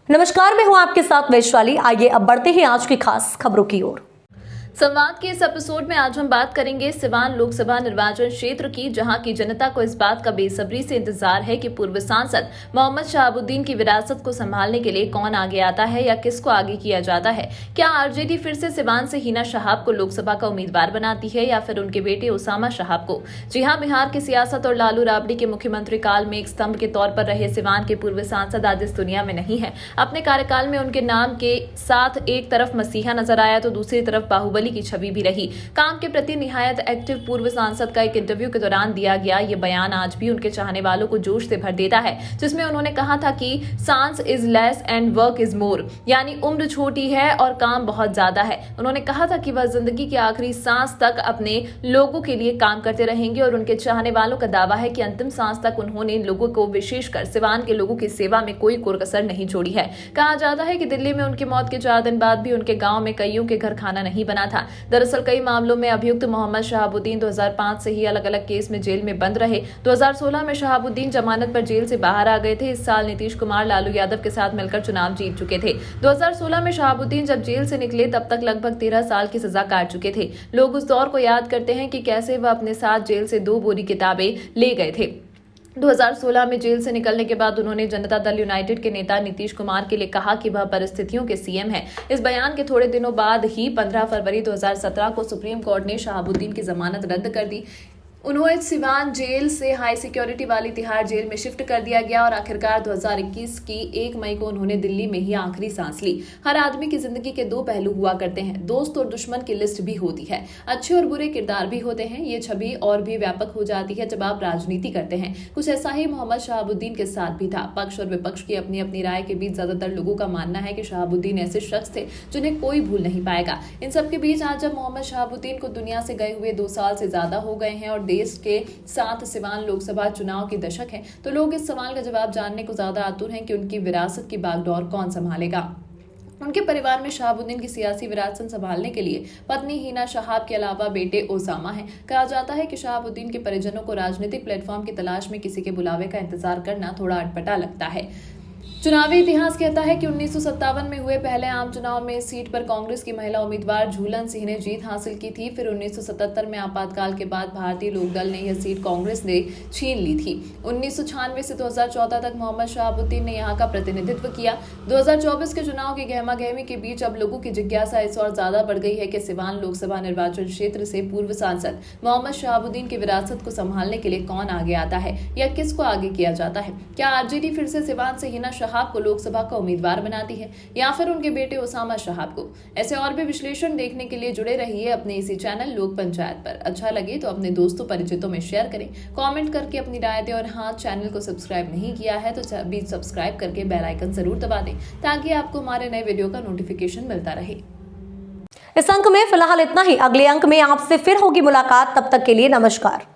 नमस्कार, मैं हूं आपके साथ वैशाली। आइए अब बढ़ते हैं आज की खास खबरों की ओर। संवाद के इस एपिसोड में आज हम बात करेंगे सिवान लोकसभा निर्वाचन क्षेत्र की, जहां की जनता को इस बात का बेसब्री से इंतजार है कि पूर्व सांसद मोहम्मद शहाबुद्दीन की विरासत को संभालने के लिए कौन आगे आता है या किसको आगे किया जाता है। क्या आरजेडी फिर से सिवान से हिना शहाब को लोकसभा का उम्मीदवार बनाती है या फिर उनके बेटे उसामा शहाब को। जी हां, बिहार की सियासत और लालू राबड़ी के मुख्यमंत्री काल में एक स्तंभ के तौर पर रहे सिवान के पूर्व सांसद आज इस दुनिया में नहीं है। अपने कार्यकाल में उनके नाम के साथ एक तरफ मसीहा नजर आया तो दूसरी तरफ बाहुबली की छवि भी रही। काम के प्रति निहायत एक्टिव पूर्व सांसद का एक इंटरव्यू के दौरान दिया गया ये बयान आज भी उनके चाहने वालों को जोश से भर देता है, जिसमें उन्होंने कहा था कि सांस is less and work is more, यानी उम्र छोटी है और काम बहुत ज्यादा है। उन्होंने कहा था कि वह जिंदगी की आखिरी सांस तक अपने लोगों के लिए काम करते रहेंगे और उनके चाहने वालों का दावा है कि अंतिम सांस तक उन्होंने लोगों को, विशेषकर सिवान के लोगों की सेवा में कोई कोरकसर नहीं छोड़ी है। कहा जाता है कि दिल्ली में उनकी मौत के 4 दिन बाद भी उनके गांव में कईयों के घर खाना नहीं बना था। दरअसल कई मामलों में अभियुक्त मोहम्मद शहाबुद्दीन 2005 से ही अलग अलग केस में जेल में बंद रहे। 2016 में शहाबुद्दीन जमानत पर जेल से बाहर आ गए थे। इस साल नीतीश कुमार लालू यादव के साथ मिलकर चुनाव जीत चुके थे। 2016 में शहाबुद्दीन जब जेल से निकले तब तक लगभग 13 साल की सजा काट चुके थे। लोग उस दौर को याद करते हैं कि कैसे वह अपने साथ जेल से 2 बोरी किताबें ले गए थे। 2016 में जेल से निकलने के बाद उन्होंने जनता दल यूनाइटेड के नेता नीतीश कुमार के लिए कहा कि वह परिस्थितियों के सीएम हैं। इस बयान के थोड़े दिनों बाद ही 15 फरवरी 2017 को सुप्रीम कोर्ट ने शहाबुद्दीन की जमानत रद्द कर दी। उन्हें सिवान जेल से हाई सिक्योरिटी वाली तिहाड़ जेल में शिफ्ट कर दिया गया और आखिरकार 2021 की 1 मई को उन्होंने दिल्ली में ही आखिरी सांस ली। हर आदमी की जिंदगी के 2 पहलू हुआ करते हैं, दोस्त और दुश्मन की लिस्ट भी होती है, अच्छे और बुरे किरदार भी होते हैं। ये छवि और भी व्यापक हो जाती है जब आप राजनीति करते हैं। कुछ ऐसा ही मोहम्मद शहाबुद्दीन के साथ भी था। पक्ष और विपक्ष की अपनी अपनी राय के बीच ज्यादातर लोगों का मानना है कि शहाबुद्दीन ऐसे शख्स थे जिन्हें कोई भूल नहीं पाएगा। इन सबके बीच आज जब मोहम्मद शहाबुद्दीन को दुनिया से गए हुए 2 साल से ज्यादा हो गए हैं और देश के साथ सिवान लोकसभा चुनाव की दशक है, तो लोग इस सवाल का जवाब जानने को ज्यादा आतुर हैं कि उनकी विरासत की बागडोर कौन संभालेगा। उनके परिवार में शहाबुद्दीन की सियासी विरासत संभालने के लिए पत्नी हिना शहाब के अलावा बेटे ओसामा है। कहा जाता है कि शहाबुद्दीन के परिजनों को राजनीतिक प्लेटफॉर्म की तलाश में किसी के बुलावे का इंतजार करना थोड़ा अटपटा लगता है। चुनावी इतिहास कहता है कि 1957 में हुए पहले आम चुनाव में इस सीट पर कांग्रेस की महिला उम्मीदवार झूलन सिंह ने जीत हासिल की थी। फिर 1977 में आपातकाल के बाद भारतीय लोकदल ने यह सीट कांग्रेस ने छीन ली थी। 1996 से 2014 तक मोहम्मद शहाबुद्दीन ने यहां का प्रतिनिधित्व किया। 2024 के चुनाव की गहमागहमी के बीच अब लोगों की जिज्ञासा इस और ज्यादा बढ़ गई है कि सिवान लोकसभा निर्वाचन क्षेत्र से पूर्व सांसद मोहम्मद शहाबुद्दीन की विरासत को संभालने के लिए कौन आगे आता है या किसको आगे किया जाता है। क्या आरजेडी फिर से सिवान से हिना शहाब को लोकसभा का उम्मीदवार बनाती है या फिर उनके बेटे उसामा शहाब को। ऐसे और भी विश्लेषण देखने के लिए जुड़े रहिए अपने इसी चैनल लोक पंचायत पर। अच्छा लगे तो अपने दोस्तों परिचितों में शेयर करें, कमेंट करके अपनी राय दें और हाँ, चैनल को सब्सक्राइब नहीं किया है तो अभी सब्सक्राइब करके बेल आइकन जरूर दबा दें ताकि आपको हमारे नए वीडियो का नोटिफिकेशन मिलता रहे। इस अंक में फिलहाल इतना ही। अगले अंक में आपसे फिर होगी मुलाकात। तब तक के लिए नमस्कार।